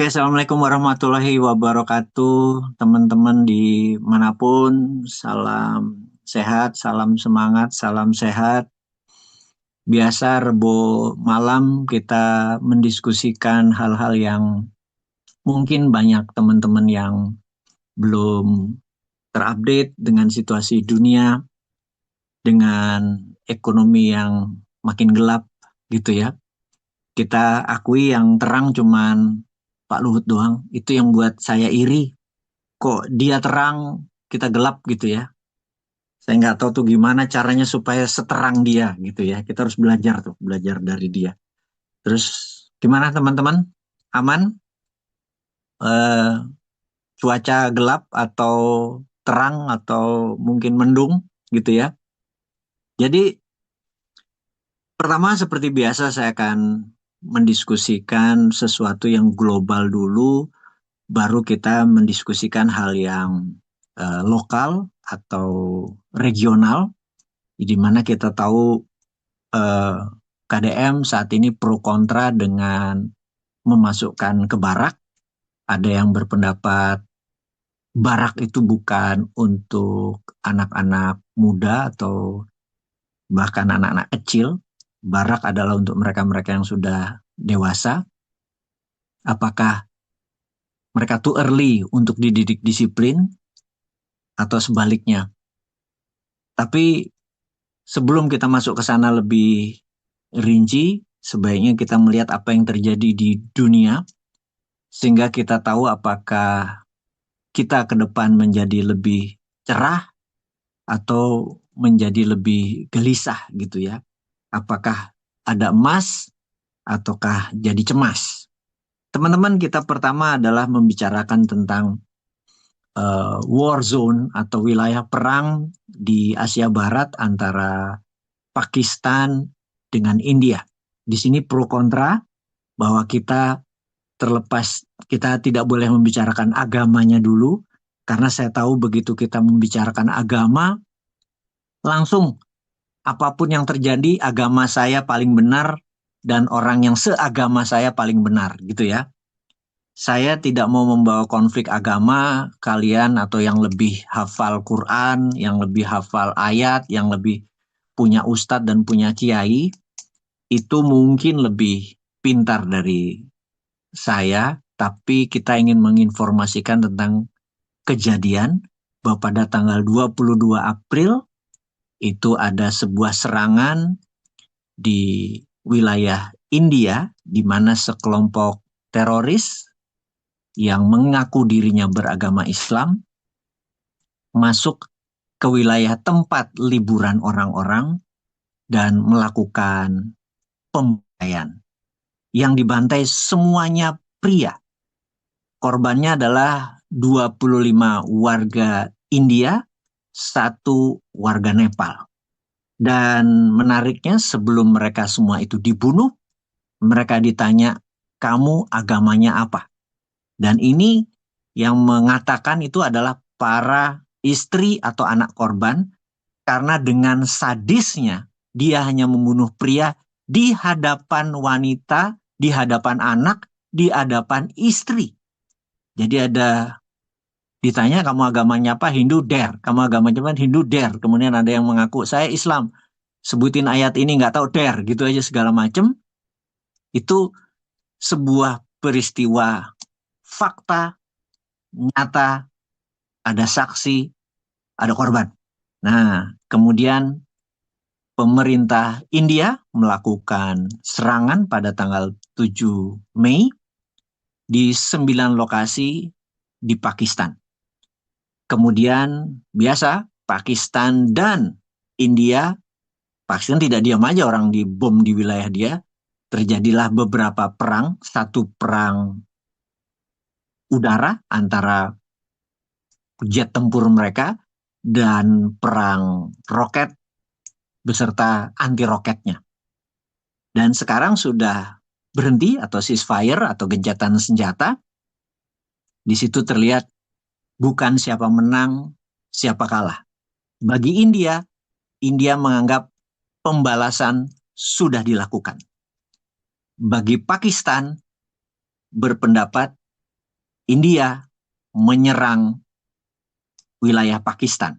Oke, Assalamualaikum warahmatullahi wabarakatuh, teman-teman dimanapun, salam sehat, salam semangat, salam sehat. Biasa Rebo malam kita mendiskusikan hal-hal yang mungkin banyak teman-teman yang belum terupdate dengan situasi dunia, dengan ekonomi yang makin gelap gitu ya. Kita akui yang terang cuman Pak Luhut doang, itu yang buat saya iri. Kok dia terang, kita gelap gitu ya. Saya nggak tahu tuh gimana caranya supaya seterang dia gitu ya. Kita harus belajar tuh, belajar dari dia. Terus gimana teman-teman? Aman? Eh, Cuaca gelap atau terang atau mungkin mendung gitu ya. Jadi pertama seperti biasa saya akan mendiskusikan sesuatu yang global dulu, baru kita mendiskusikan hal yang lokal atau regional, di mana kita tahu eh, KDM saat ini pro kontra dengan memasukkan ke barak. Ada yang berpendapat barak itu bukan untuk anak-anak muda atau bahkan anak-anak kecil. Barak adalah untuk mereka-mereka yang sudah dewasa. Apakah mereka too early untuk dididik disiplin atau sebaliknya? Tapi sebelum kita masuk ke sana lebih rinci, sebaiknya kita melihat apa yang terjadi di dunia, sehingga kita tahu apakah kita ke depan menjadi lebih cerah atau menjadi lebih gelisah gitu ya. Apakah ada emas ataukah jadi cemas. Teman-teman, kita pertama adalah membicarakan tentang war zone atau wilayah perang di Asia Barat antara Pakistan dengan India. Di sini pro kontra bahwa kita terlepas, kita tidak boleh membicarakan agamanya dulu, karena saya tahu begitu kita membicarakan agama, langsung apapun yang terjadi agama saya paling benar dan orang yang seagama saya paling benar gitu ya. Saya tidak mau membawa konflik agama kalian atau yang lebih hafal Quran, yang lebih hafal ayat, yang lebih punya ustadz dan punya kiai, itu mungkin lebih pintar dari saya, tapi kita ingin menginformasikan tentang kejadian bahwa pada tanggal 22 April itu ada sebuah serangan di wilayah India di mana sekelompok teroris yang mengaku dirinya beragama Islam masuk ke wilayah tempat liburan orang-orang dan melakukan pembantaian. Yang dibantai semuanya pria. Korbannya adalah 25 warga India, satu warga Nepal. Dan menariknya sebelum mereka semua itu dibunuh, mereka ditanya, kamu agamanya apa? Dan ini yang mengatakan itu adalah para istri atau anak korban, karena dengan sadisnya dia hanya membunuh pria di hadapan wanita, di hadapan anak, di hadapan istri. Jadi ada ditanya kamu agamanya apa? Hindu, der. Kamu agamanya apa? Hindu, der. Kemudian ada yang mengaku saya Islam. Sebutin ayat ini nggak tahu, der. Gitu aja segala macam. Itu sebuah peristiwa fakta nyata, ada saksi, ada korban. Nah, kemudian pemerintah India melakukan serangan pada tanggal 7 Mei di 9 lokasi di Pakistan. Kemudian biasa Pakistan dan India, Pakistan tidak diam aja orang dibom di wilayah dia, terjadilah beberapa perang, satu perang udara antara jet tempur mereka dan perang roket beserta anti roketnya. Dan sekarang sudah berhenti atau ceasefire atau gencatan senjata. Di situ terlihat bukan siapa menang, siapa kalah. Bagi India, India menganggap pembalasan sudah dilakukan. Bagi Pakistan berpendapat India menyerang wilayah Pakistan.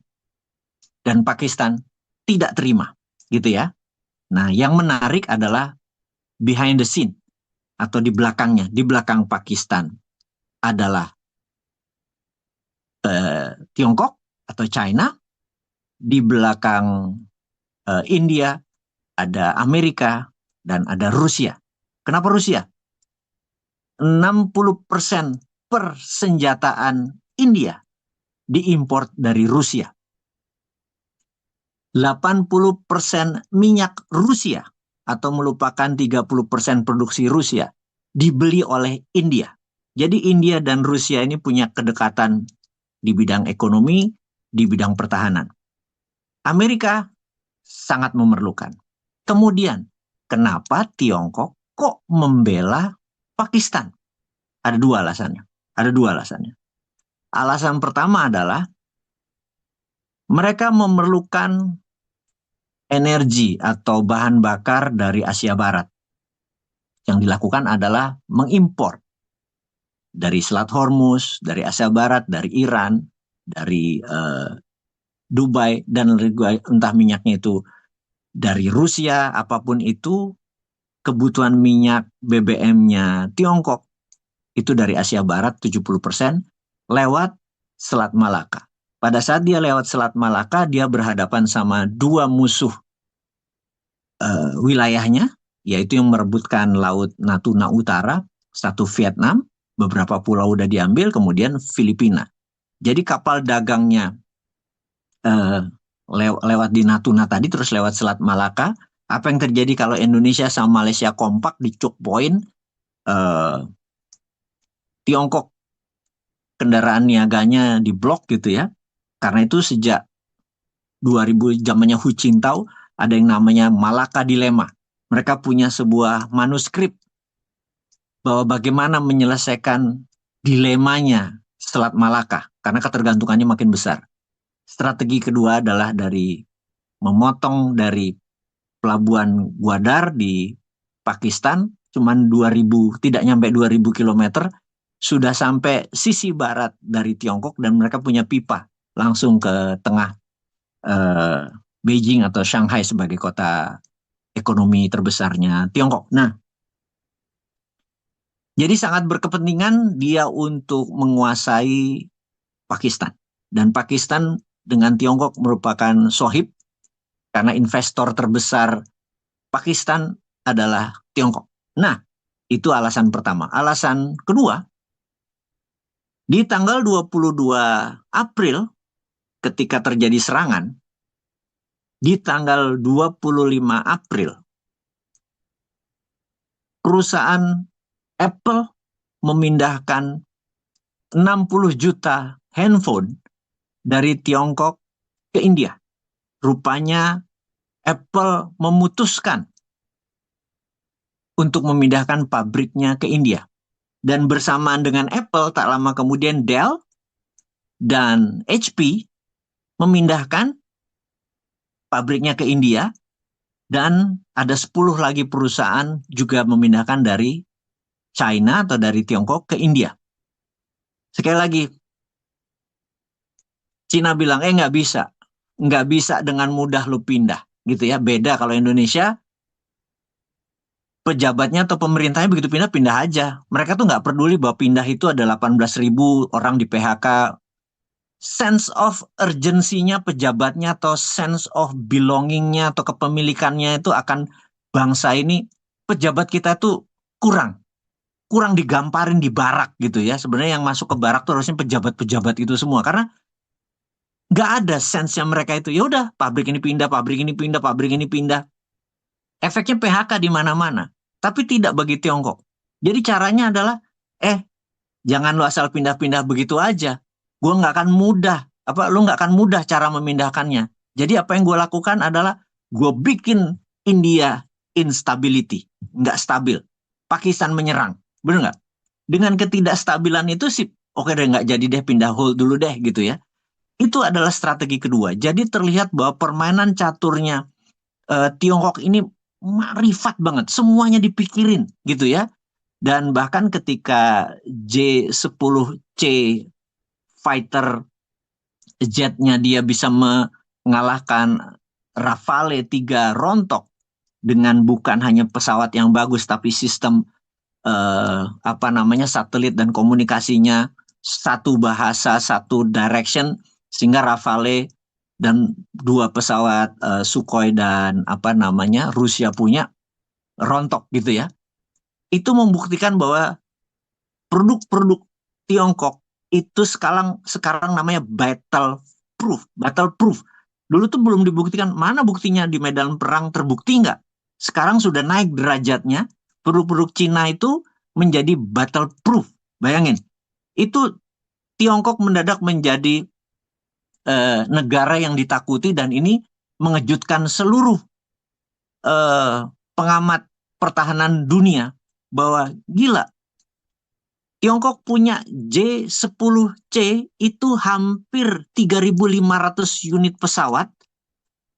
Dan Pakistan tidak terima, gitu ya. Nah, yang menarik adalah behind the scene atau di belakangnya, di belakang Pakistan adalah Tiongkok atau China, di belakang India ada Amerika dan ada Rusia. Kenapa Rusia? 60% persenjataan India diimpor dari Rusia. 80% minyak Rusia atau melupakan 30% produksi Rusia dibeli oleh India. Jadi India dan Rusia ini punya kedekatan di bidang ekonomi, di bidang pertahanan. Amerika sangat memerlukan. Kemudian, kenapa Tiongkok kok membela Pakistan? Ada dua alasannya. Alasan pertama adalah mereka memerlukan energi atau bahan bakar dari Asia Barat. Yang dilakukan adalah mengimpor dari Selat Hormuz, dari Asia Barat, dari Iran, dari Dubai, dan entah minyaknya itu dari Rusia, apapun itu, kebutuhan minyak BBM-nya Tiongkok itu dari Asia Barat 70% lewat Selat Malaka. Pada saat dia lewat Selat Malaka, dia berhadapan sama dua musuh wilayahnya, yaitu yang merebutkan Laut Natuna Utara, satu Vietnam, beberapa pulau udah diambil, kemudian Filipina. Jadi kapal dagangnya lewat di Natuna tadi, terus lewat Selat Malaka. Apa yang terjadi kalau Indonesia sama Malaysia kompak di choke point, Tiongkok kendaraan niaganya diblok gitu ya. Karena itu sejak 2000 zamannya Hu Jintao ada yang namanya Malaka Dilema. Mereka punya sebuah manuskrip bahwa bagaimana menyelesaikan dilemanya Selat Malaka karena ketergantungannya makin besar. Strategi kedua adalah dari memotong dari pelabuhan Gwadar di Pakistan cuman 2000, tidak nyampe 2000 kilometer sudah sampai sisi barat dari Tiongkok dan mereka punya pipa langsung ke tengah Beijing atau Shanghai sebagai kota ekonomi terbesarnya Tiongkok. Nah, jadi sangat berkepentingan dia untuk menguasai Pakistan. Dan Pakistan dengan Tiongkok merupakan sohib karena investor terbesar Pakistan adalah Tiongkok. Nah, itu alasan pertama. Alasan kedua, di tanggal 22 April ketika terjadi serangan, di tanggal 25 April, perusahaan Apple memindahkan 60 juta handphone dari Tiongkok ke India. Rupanya Apple memutuskan untuk memindahkan pabriknya ke India. Dan bersamaan dengan Apple, tak lama kemudian Dell dan HP memindahkan pabriknya ke India. Dan ada 10 lagi perusahaan juga memindahkan dari China atau dari Tiongkok ke India. Sekali lagi, Cina bilang, nggak bisa. Nggak bisa dengan mudah lu pindah. Gitu ya, beda kalau Indonesia, pejabatnya atau pemerintahnya begitu pindah aja. Mereka tuh nggak peduli bahwa pindah itu ada 18.000 orang di PHK. Sense of urgency-nya pejabatnya atau sense of belonging-nya atau kepemilikannya itu akan bangsa ini, pejabat kita tuh kurang digamparin di barak gitu ya. Sebenarnya yang masuk ke barak tuh harusnya pejabat-pejabat itu semua, karena nggak ada sense-nya mereka itu. Ya udah, pabrik ini pindah, pabrik ini pindah, pabrik ini pindah. Efeknya PHK di mana-mana. Tapi tidak bagi Tiongkok. Jadi caranya adalah, jangan lu asal pindah-pindah begitu aja. Gue nggak akan mudah. Lu nggak akan mudah cara memindahkannya. Jadi apa yang gue lakukan adalah, gue bikin India instability. Nggak stabil. Pakistan menyerang. Bener nggak? Dengan ketidakstabilan itu sih, oke deh, nggak jadi deh, pindah hold dulu deh gitu ya. Itu adalah strategi kedua. Jadi terlihat bahwa permainan caturnya Tiongkok ini marifat banget, semuanya dipikirin gitu ya. Dan bahkan ketika J-10C fighter jetnya dia bisa mengalahkan Rafale 3 Rontok dengan bukan hanya pesawat yang bagus tapi sistem satelit dan komunikasinya satu bahasa, satu direction, sehingga Rafale dan 2 pesawat Sukhoi dan Rusia punya rontok gitu ya. Itu membuktikan bahwa produk-produk Tiongkok itu sekarang namanya battle proof. Dulu tuh belum dibuktikan. Mana buktinya di medan perang, terbukti nggak? Sekarang sudah naik derajatnya. Produk-produk Cina itu menjadi battle proof. Bayangin, itu Tiongkok mendadak menjadi negara yang ditakuti, dan ini mengejutkan seluruh pengamat pertahanan dunia bahwa gila, Tiongkok punya J-10C itu hampir 3.500 unit pesawat,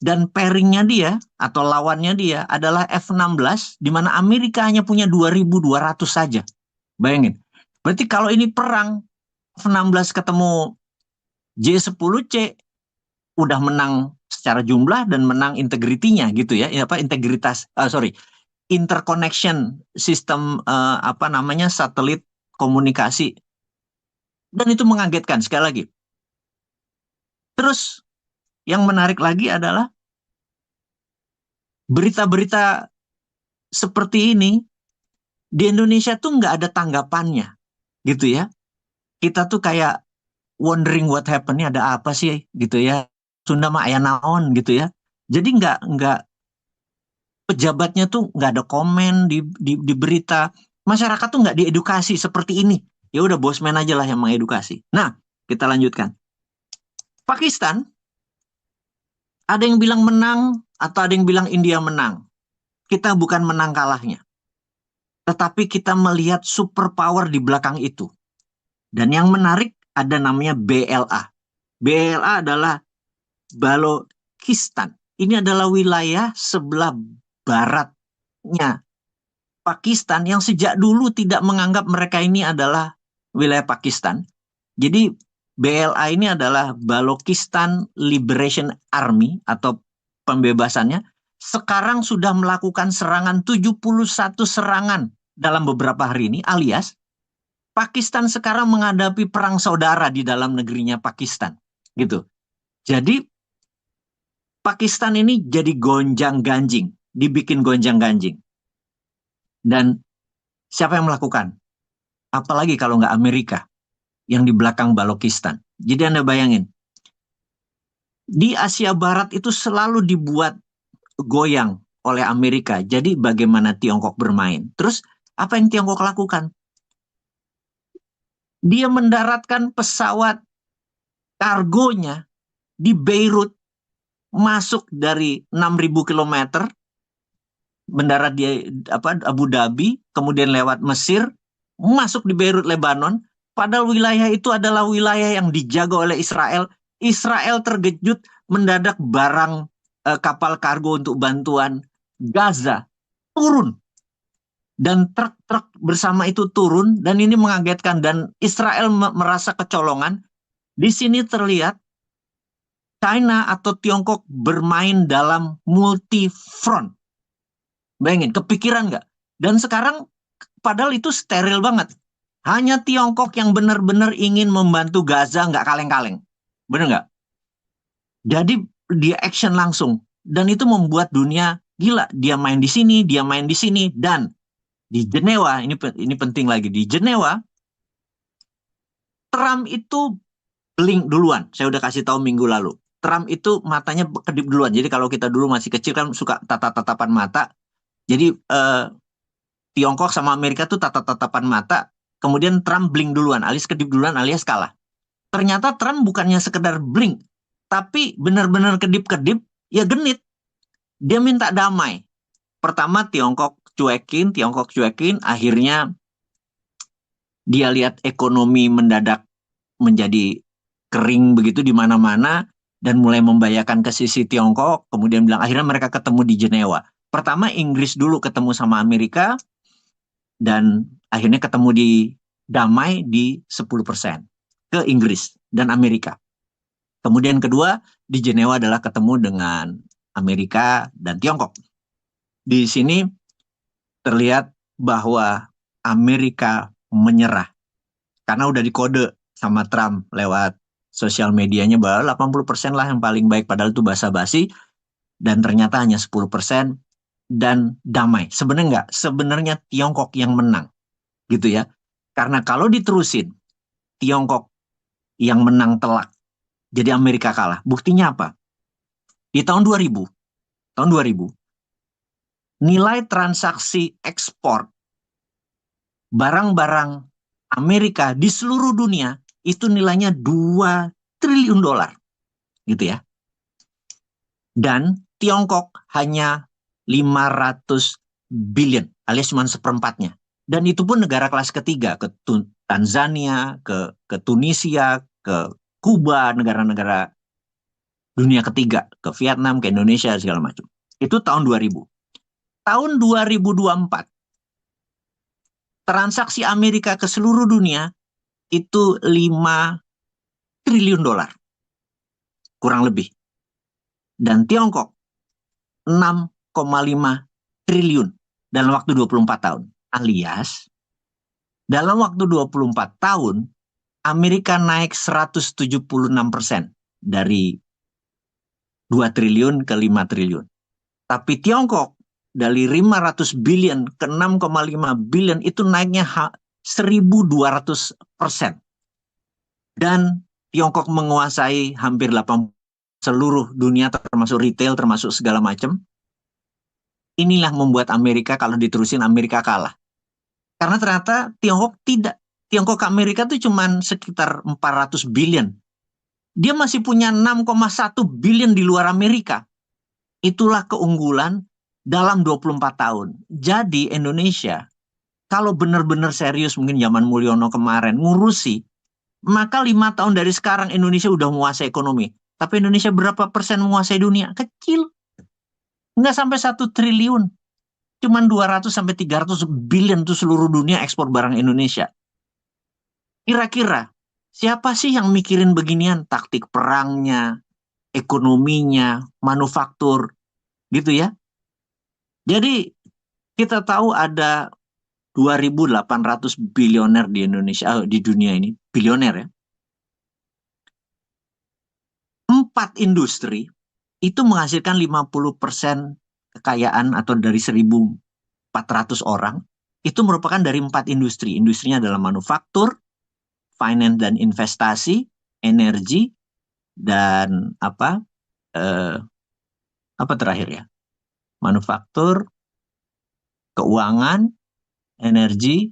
dan pairingnya dia atau lawannya dia adalah F-16, di mana Amerika hanya punya 2.200 saja. Bayangin. Berarti kalau ini perang, F-16 ketemu J-10C, udah menang secara jumlah dan menang integritinya gitu ya. Interconnection sistem satelit komunikasi. Dan itu mengagetkan sekali lagi. Terus yang menarik lagi adalah berita-berita seperti ini di Indonesia tuh nggak ada tanggapannya gitu ya. Kita tuh kayak wondering what happened, ini ada apa sih gitu ya. Sunda mah aya naon gitu ya. Jadi nggak pejabatnya tuh nggak ada komen di berita. Masyarakat tuh nggak diedukasi seperti ini. Ya udah bosman aja lah yang mengedukasi. Nah, kita lanjutkan. Pakistan, ada yang bilang menang atau ada yang bilang India menang. Kita bukan menang kalahnya. Tetapi kita melihat superpower di belakang itu. Dan yang menarik ada namanya BLA. BLA adalah Balochistan. Ini adalah wilayah sebelah baratnya Pakistan yang sejak dulu tidak menganggap mereka ini adalah wilayah Pakistan. Jadi BLA ini adalah Balochistan Liberation Army atau pembebasannya. Sekarang sudah melakukan serangan 71 serangan dalam beberapa hari ini, alias Pakistan sekarang menghadapi perang saudara di dalam negerinya Pakistan. Gitu. Jadi Pakistan ini jadi gonjang-ganjing, dibikin gonjang-ganjing. Dan siapa yang melakukan? Apalagi kalau nggak Amerika yang di belakang Balochistan. Jadi Anda bayangin, di Asia Barat itu selalu dibuat goyang oleh Amerika. Jadi bagaimana Tiongkok bermain? Terus apa yang Tiongkok lakukan? Dia mendaratkan pesawat kargonya di Beirut, masuk dari 6.000 kilometer, mendarat di Abu Dhabi, kemudian lewat Mesir, masuk di Beirut, Lebanon. Padahal wilayah itu adalah wilayah yang dijaga oleh Israel. Israel terkejut mendadak barang kapal kargo untuk bantuan Gaza turun. Dan truk-truk bersama itu turun, dan ini mengagetkan, dan Israel merasa kecolongan. Di sini terlihat China atau Tiongkok bermain dalam multi front. Bayangin, kepikiran nggak? Dan sekarang padahal itu steril banget. Hanya Tiongkok yang benar-benar ingin membantu Gaza, nggak kaleng-kaleng. Benar nggak? Jadi dia action langsung. Dan itu membuat dunia gila. Dia main di sini, dia main di sini. Dan di Jenewa, ini penting lagi. Di Jenewa, Trump itu blink duluan. Saya udah kasih tahu minggu lalu. Trump itu matanya kedip duluan. Jadi kalau kita dulu masih kecil kan suka tatap-tatapan mata. Jadi Tiongkok sama Amerika tuh tatap-tatapan mata. Kemudian Trump blink duluan, alias kedip duluan, alias kalah. Ternyata Trump bukannya sekedar blink, tapi benar-benar kedip-kedip, ya genit. Dia minta damai. Pertama Tiongkok cuekin, akhirnya dia lihat ekonomi mendadak menjadi kering begitu di mana-mana, dan mulai membahayakan ke sisi Tiongkok. Kemudian bilang, akhirnya mereka ketemu di Jenewa. Pertama Inggris dulu ketemu sama Amerika, dan akhirnya ketemu di damai di 10% ke Inggris dan Amerika. Kemudian kedua di Jenewa adalah ketemu dengan Amerika dan Tiongkok. Di sini terlihat bahwa Amerika menyerah karena udah dikode sama Trump lewat sosial medianya bahwa 80% lah yang paling baik, padahal itu basa-basi, dan ternyata hanya 10% dan damai. Sebenarnya enggak, sebenarnya Tiongkok yang menang gitu ya. Karena kalau diterusin Tiongkok yang menang telak, jadi Amerika kalah. Buktinya apa? Di tahun 2000 nilai transaksi ekspor barang-barang Amerika di seluruh dunia itu nilainya 2 triliun dolar gitu ya. Dan Tiongkok hanya 500 billion alias cuma seperempatnya. Dan itu pun negara kelas ketiga, ke Tanzania, ke Tunisia, ke Kuba, negara-negara dunia ketiga, ke Vietnam, ke Indonesia, segala macam. Itu tahun 2000. Tahun 2024, transaksi Amerika ke seluruh dunia itu 5 triliun dolar, kurang lebih. Dan Tiongkok 6,5 triliun dalam waktu 24 tahun. Alias, dalam waktu 24 tahun, Amerika naik 176% dari 2 triliun ke 5 triliun. Tapi Tiongkok dari 500 billion ke 6,5 billion itu naiknya 1.200%. Dan Tiongkok menguasai hampir 80 seluruh dunia, termasuk retail, termasuk segala macam. Inilah membuat Amerika, kalau diterusin Amerika kalah. Karena ternyata Tiongkok tidak. Tiongkok ke Amerika itu cuma sekitar 400 billion. Dia masih punya 6,1 billion di luar Amerika. Itulah keunggulan dalam 24 tahun. Jadi Indonesia, kalau benar-benar serius mungkin zaman Mulyono kemarin ngurusi, maka 5 tahun dari sekarang Indonesia udah menguasai ekonomi. Tapi Indonesia berapa persen menguasai dunia? Kecil. Nggak sampai 1 triliun. Cuman 200 sampai 300 billion tuh seluruh dunia ekspor barang Indonesia. Kira-kira siapa sih yang mikirin beginian? Taktik perangnya, ekonominya, manufaktur, gitu ya. Jadi kita tahu ada 2.800 bilioner di Indonesia, di dunia ini, bilioner ya. 4 industri itu menghasilkan 50% kekayaan atau dari 1.400 orang, itu merupakan dari 4 industri. Industrinya adalah manufaktur, finance dan investasi, energi, dan apa terakhir ya? Manufaktur, keuangan, energi,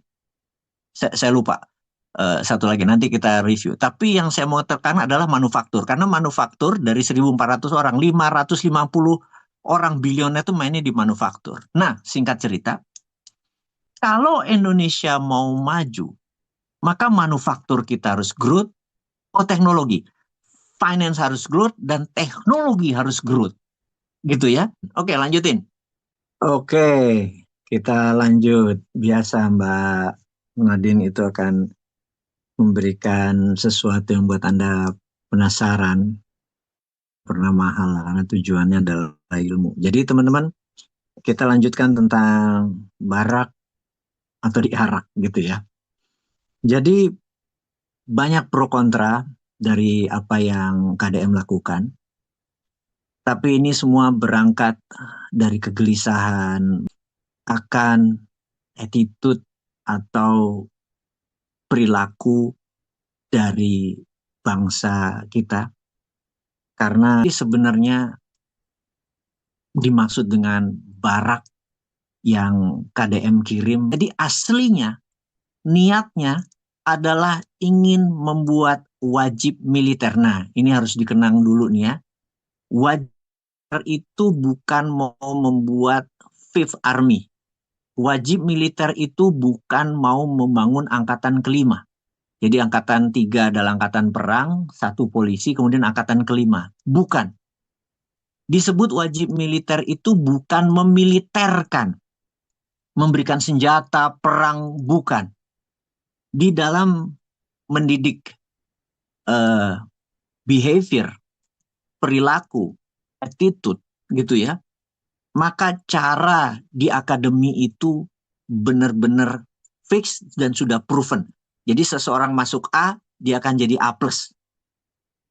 saya lupa. Satu lagi nanti kita review. Tapi yang saya mau tekan adalah manufaktur. Karena manufaktur dari 1.400 orang, 550 orang bilioner itu mainnya di manufaktur. Nah, singkat cerita, kalau Indonesia mau maju, maka manufaktur kita harus growth, teknologi. Finance harus growth, dan teknologi harus growth. Gitu ya. Oke, lanjutin. Oke, kita lanjut. Biasa Mbak Nadine itu akan memberikan sesuatu yang buat Anda penasaran, pernah mahal karena tujuannya adalah ilmu. Jadi teman-teman, kita lanjutkan tentang barak atau diarak gitu ya. Jadi banyak pro kontra dari apa yang KDM lakukan. Tapi ini semua berangkat dari kegelisahan akan attitude atau perilaku dari bangsa kita. Karena sebenarnya dimaksud dengan barak yang KDM kirim. Jadi aslinya, niatnya adalah ingin membuat wajib militer. Nah, ini harus dikenang dulu nih ya. Wajib itu bukan mau membuat Fifth Army. Wajib militer itu bukan mau membangun angkatan kelima. Jadi angkatan 3 adalah angkatan perang, 1 polisi, kemudian angkatan kelima. Bukan. Disebut wajib militer itu bukan memiliterkan. memberikan senjata, perang, bukan. Di dalam mendidik behavior, perilaku, attitude, gitu ya, maka cara di akademi itu benar-benar fix dan sudah proven. Jadi seseorang masuk A, dia akan jadi A+.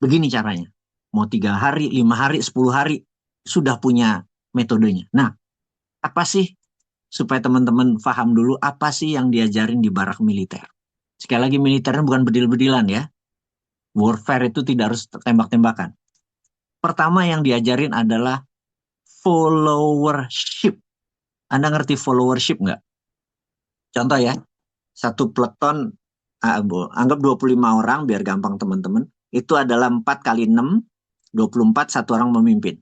Begini caranya. Mau 3 hari, 5 hari, 10 hari, sudah punya metodenya. Nah, apa sih, supaya teman-teman paham dulu, apa sih yang diajarin di barak militer? Sekali lagi, militernya bukan bedil-bedilan ya. Warfare itu tidak harus tembak-tembakan. Pertama yang diajarin adalah followership. Anda ngerti followership nggak? Contoh ya, satu peleton, anggap 25 orang biar gampang teman-teman. Itu adalah 4 kali 6, 24, satu orang memimpin.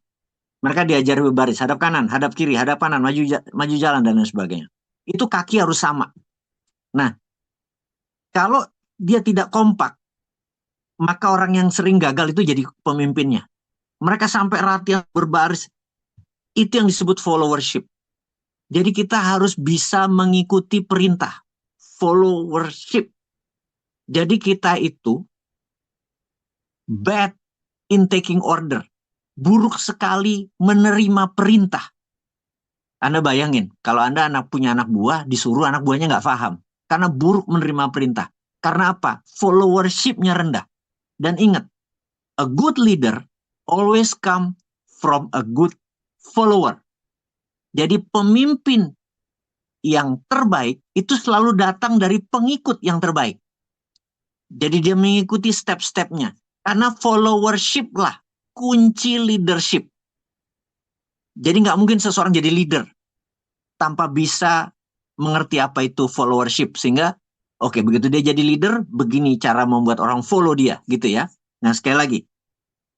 Mereka diajar berbaris, hadap kanan, hadap kiri, hadap kanan, maju jalan, dan lain sebagainya. Itu kaki harus sama. Nah, kalau dia tidak kompak, maka orang yang sering gagal itu jadi pemimpinnya. Mereka sampai latihan berbaris, itu yang disebut followership. Jadi kita harus bisa mengikuti perintah. Followership. Jadi kita itu bad in taking order. Buruk sekali menerima perintah. Anda bayangin, kalau Anda punya anak buah, disuruh anak buahnya nggak paham. Karena buruk menerima perintah. Karena apa? Followership-nya rendah. Dan ingat, a good leader always come from a good follower. Jadi pemimpin yang terbaik itu selalu datang dari pengikut yang terbaik. Jadi dia mengikuti step-stepnya. Karena followership lah kunci leadership. Jadi nggak mungkin seseorang jadi leader tanpa bisa mengerti apa itu followership. Sehingga, oke, begitu dia jadi leader, begini cara membuat orang follow dia, gitu ya. Nah, sekali lagi,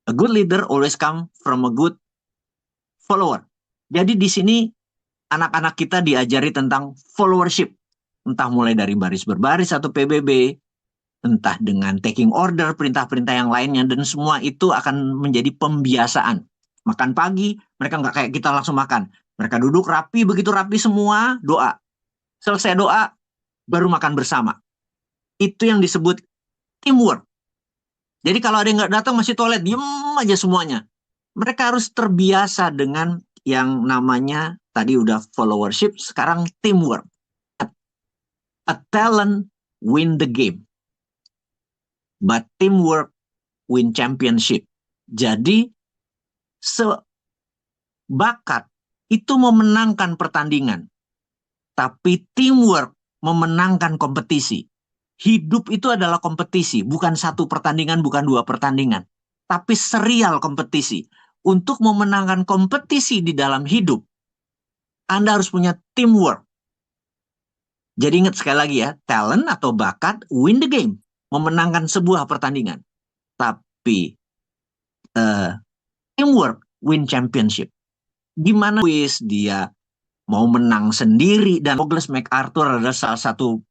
a good leader always come from a good follower. Jadi di sini anak-anak kita diajari tentang followership. Entah mulai dari baris berbaris atau PBB, entah dengan taking order, perintah-perintah yang lainnya, dan semua itu akan menjadi pembiasaan. Makan pagi, mereka nggak kayak kita langsung makan. Mereka duduk rapi, begitu rapi semua, doa. Selesai doa, baru makan bersama. Itu yang disebut teamwork. Jadi kalau ada yang nggak datang masih toilet, diem aja semuanya. Mereka harus terbiasa dengan yang namanya, tadi udah followership, sekarang teamwork. A talent win the game. But teamwork win championship. Jadi bakat itu memenangkan pertandingan, tapi teamwork memenangkan kompetisi. Hidup itu adalah kompetisi, bukan satu pertandingan, bukan dua pertandingan, tapi serial kompetisi. Untuk memenangkan kompetisi di dalam hidup, Anda harus punya teamwork. Jadi ingat sekali lagi ya, talent atau bakat win the game, memenangkan sebuah pertandingan. Tapi teamwork win championship. Gimana wis dia mau menang sendiri, dan Douglas MacArthur adalah salah satu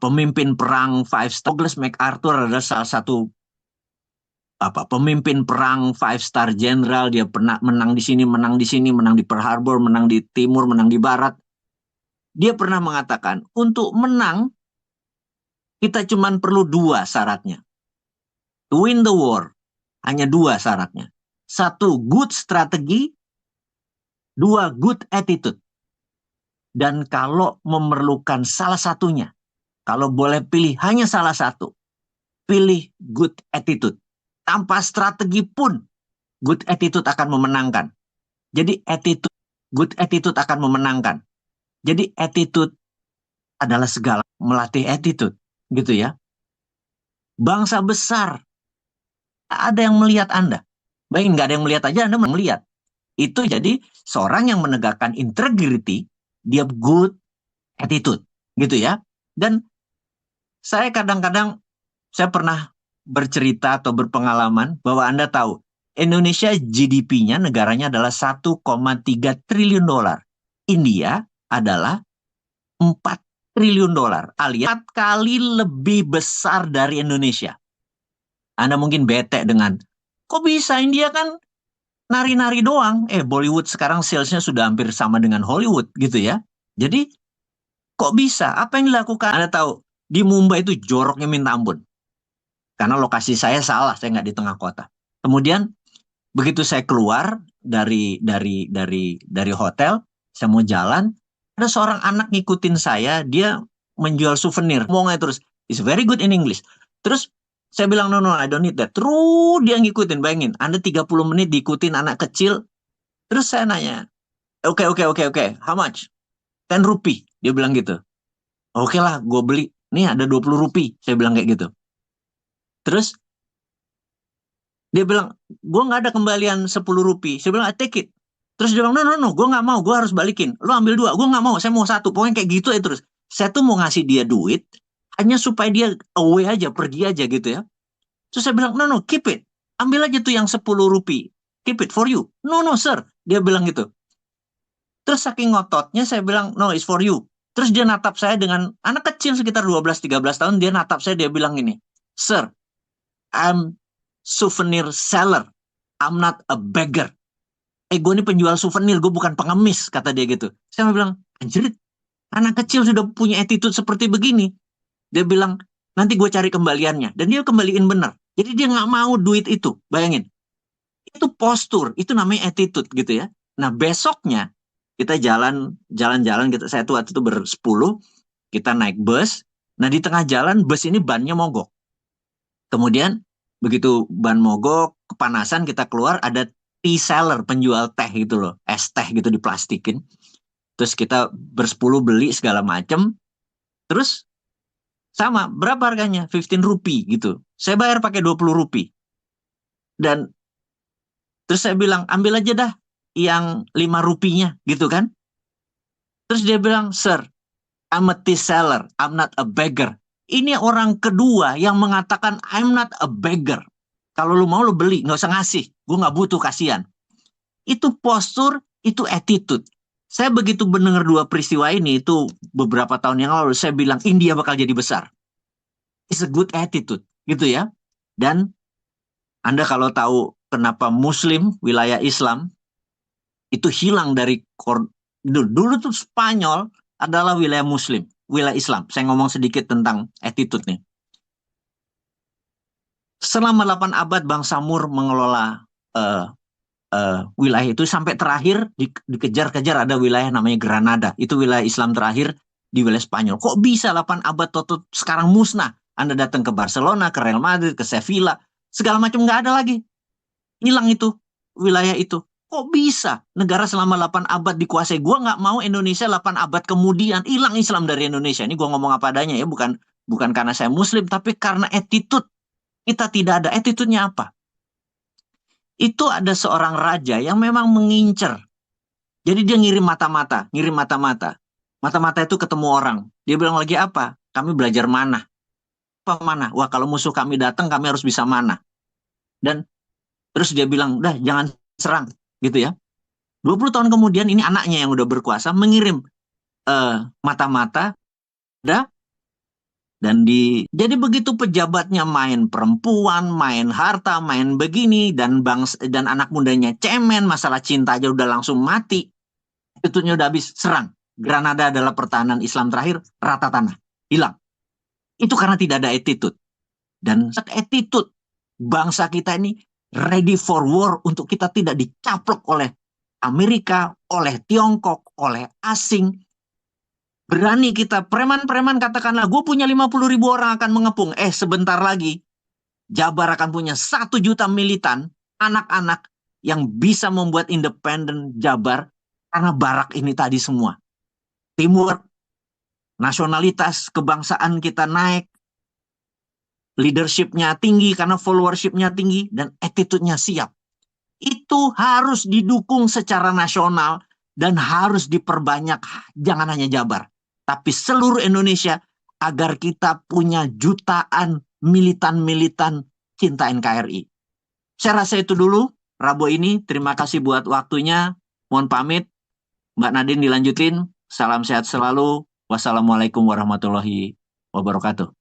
pemimpin perang five star. Douglas MacArthur adalah salah satu pemimpin perang five star general. Dia pernah menang di sini, menang di sini, menang di Pearl Harbor, menang di timur, menang di barat. Dia pernah mengatakan, untuk menang kita cuma perlu 2 syaratnya. To win the war, hanya 2 syaratnya. 1, good strategi. 2, good attitude. Dan kalau memerlukan salah satunya, kalau boleh pilih hanya salah satu, pilih good attitude. Tanpa strategi pun, good attitude akan memenangkan. Jadi good attitude akan memenangkan. Jadi attitude adalah segala, melatih attitude, gitu ya. Bangsa besar, ada yang melihat Anda. Baik, nggak ada yang melihat aja, Anda melihat. Itu jadi seorang yang menegakkan integrity, dia good attitude, gitu ya. Dan saya kadang-kadang, saya pernah bercerita atau berpengalaman bahwa Anda tahu, Indonesia GDP-nya negaranya adalah 1,3 triliun dolar. India adalah 4 triliun dolar, alias 4 kali lebih besar dari Indonesia. Anda mungkin bete dengan, kok bisa India kan nari-nari doang? Bollywood sekarang salesnya sudah hampir sama dengan Hollywood, gitu ya. Jadi kok bisa? Apa yang dilakukan? Anda tahu, di Mumbai itu joroknya minta ampun. Karena lokasi saya salah, saya nggak di tengah kota. Kemudian begitu saya keluar dari hotel, saya mau jalan, ada seorang anak ngikutin saya, dia menjual souvenir. Ngomongnya terus, is very good in English. Terus saya bilang, no, no, I don't need that. Terus dia ngikutin, bayangin, Anda 30 menit diikutin anak kecil. Terus saya nanya, oke, oke, oke, oke, how much? 10 rupiah. Dia bilang gitu. Oke lah, gue beli. Nih ada 20 rupiah. Saya bilang kayak gitu. Terus dia bilang, gue nggak ada kembalian 10 rupiah. Saya bilang, I take it. Terus dia bilang, no, no, no, gue nggak mau, gue harus balikin. Lo ambil dua, gue nggak mau, saya mau satu. Pokoknya kayak gitu ya terus. Saya tuh mau ngasih dia duit, hanya supaya dia away aja, pergi aja gitu ya. Terus saya bilang, no, no, keep it. Ambil aja tuh yang 10 rupiah. Keep it for you. No, no, sir. Dia bilang gitu. Terus saking ngototnya saya bilang, no, it's for you. Terus dia natap saya dengan anak kecil sekitar 12-13 tahun, dia natap saya, dia bilang gini, sir, I'm souvenir seller. I'm not a beggar. Gue ini penjual souvenir, gue bukan pengemis, kata dia gitu. Saya bilang, anjir, anak kecil sudah punya attitude seperti begini. Dia bilang, nanti gue cari kembaliannya. Dan dia kembaliin benar. Jadi dia nggak mau duit itu, bayangin. Itu postur, itu namanya attitude gitu ya. Nah besoknya, kita jalan-jalan, saya tuh waktu itu bersepuluh, kita naik bus. Nah di tengah jalan, bus ini bannya mogok. Kemudian, begitu ban mogok, kepanasan, kita keluar, ada tea seller, penjual teh gitu loh, es teh gitu diplastikin. Terus kita bersepuluh beli segala macem. Terus sama, berapa harganya? 15 rupiah gitu. Saya bayar pakai 20 rupiah. Dan terus saya bilang, ambil aja dah yang 5 rupiahnya gitu kan. Terus dia bilang, sir, I'm a tea seller, I'm not a beggar. Ini orang kedua yang mengatakan I'm not a beggar. Kalau lu mau lu beli, nggak usah ngasih. Gue nggak butuh, kasihan. Itu postur, itu attitude. Saya begitu mendengar dua peristiwa ini, itu beberapa tahun yang lalu, saya bilang India bakal jadi besar. It's a good attitude, gitu ya. Dan Anda kalau tahu kenapa Muslim, wilayah Islam, itu hilang dari dulu tuh Spanyol adalah wilayah Muslim, wilayah Islam. Saya ngomong sedikit tentang attitude nih. Selama 8 abad bangsa Mur mengelola wilayah itu sampai terakhir dikejar-kejar ada wilayah namanya Granada. Itu wilayah Islam terakhir di wilayah Spanyol. Kok bisa 8 abad toto sekarang musnah? Anda datang ke Barcelona, ke Real Madrid, ke Sevilla, segala macam nggak ada lagi. Hilang itu wilayah itu. Kok bisa negara selama 8 abad dikuasai? Gua nggak mau Indonesia 8 abad kemudian hilang Islam dari Indonesia. Ini gua ngomong apa adanya ya, bukan karena saya Muslim, tapi karena attitude. Kita tidak ada. Attitude-nya apa? Itu ada seorang raja yang memang mengincar. Jadi dia ngirim mata-mata, ngirim mata-mata. Mata-mata itu ketemu orang. Dia bilang lagi apa? Kami belajar mana. Apa mana? Wah, kalau musuh kami datang, kami harus bisa mana. Dan terus dia bilang, dah jangan serang. Gitu ya. 20 tahun kemudian ini anaknya yang udah berkuasa mengirim mata-mata. Dan jadi begitu pejabatnya main perempuan, main harta, main begini, dan anak mudanya cemen, masalah cinta aja udah langsung mati. Attitude-nya udah habis, serang. Granada adalah pertahanan Islam terakhir, rata tanah, hilang. Itu karena tidak ada attitude. Dan attitude, bangsa kita ini ready for war untuk kita tidak dicaplok oleh Amerika, oleh Tiongkok, oleh asing. Berani kita, preman-preman katakanlah, gue punya 50 ribu orang akan mengepung. Sebentar lagi, Jabar akan punya 1 juta militan, anak-anak yang bisa membuat independen Jabar, karena barak ini tadi semua. Teamwork, nasionalitas, kebangsaan kita naik, leadership-nya tinggi karena followership-nya tinggi, dan attitude-nya siap. Itu harus didukung secara nasional, dan harus diperbanyak, jangan hanya Jabar, tapi seluruh Indonesia, agar kita punya jutaan militan-militan cinta NKRI. Saya rasa itu dulu Rabu ini. Terima kasih buat waktunya. Mohon pamit. Mbak Nadine dilanjutin. Salam sehat selalu. Wassalamualaikum warahmatullahi wabarakatuh.